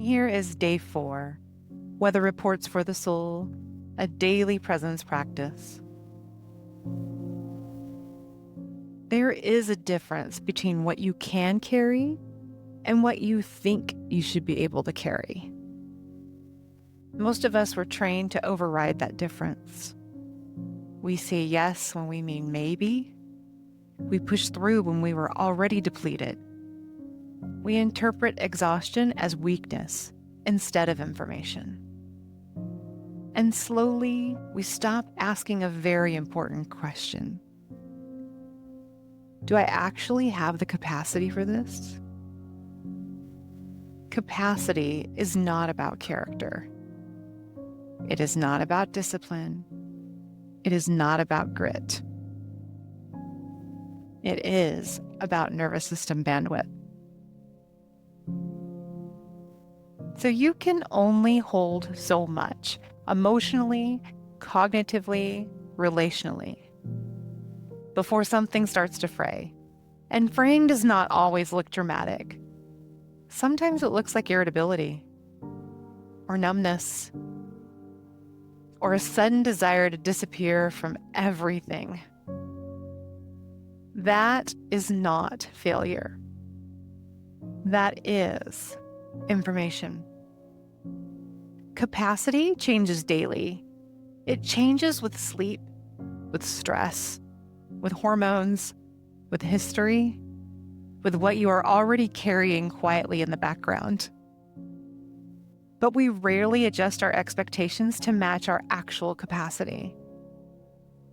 Here is day 4, Weather Reports for the Soul, a daily presence practice. There is a difference between what you can carry and what you think you should be able to carry. Most of us were trained to override that difference. We say yes when we mean maybe. We push through when we were already depleted. We interpret exhaustion as weakness instead of information. And slowly, we stop asking a very important question. Do I actually have the capacity for this? Capacity is not about character. It is not about discipline. It is not about grit. It is about nervous system bandwidth. So you can only hold so much emotionally, cognitively, relationally before something starts to fray. And fraying does not always look dramatic. Sometimes it looks like irritability or numbness or a sudden desire to disappear from everything. That is not failure. That is information. Capacity changes daily. It changes with sleep, with stress, with hormones, with history, with what you are already carrying quietly in the background. But we rarely adjust our expectations to match our actual capacity.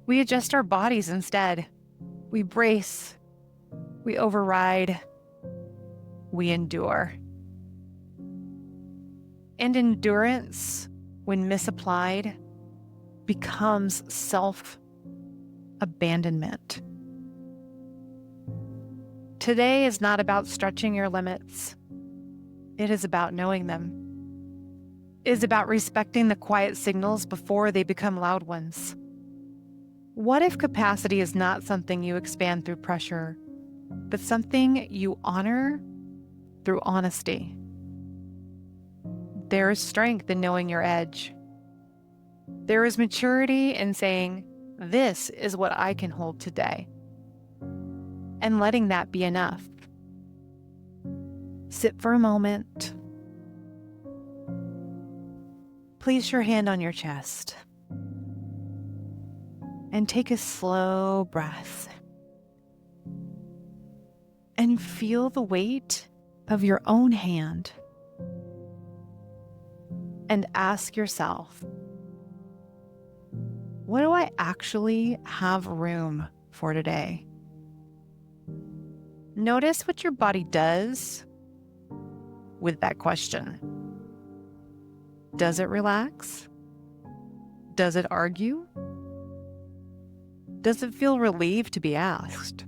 We adjust our bodies instead. We brace, we override, we endure. And endurance, when misapplied, becomes self-abandonment. Today is not about stretching your limits. It is about knowing them. It is about respecting the quiet signals before they become loud ones. What if capacity is not something you expand through pressure, but something you honor through honesty? There is strength in knowing your edge. There is maturity in saying, this is what I can hold today, and letting that be enough. Sit for a moment. Place your hand on your chest and take a slow breath and feel the weight of your own hand. And ask yourself, what do I actually have room for today? Notice what your body does with that question. Does it relax? Does it argue? Does it feel relieved to be asked?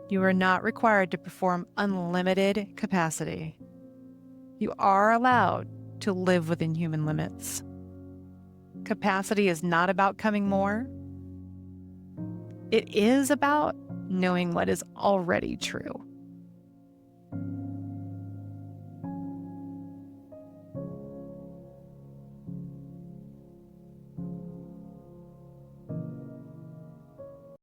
You are not required to perform unlimited capacity. You are allowed to live within human limits. Capacity is not about coming more. It is about knowing what is already true.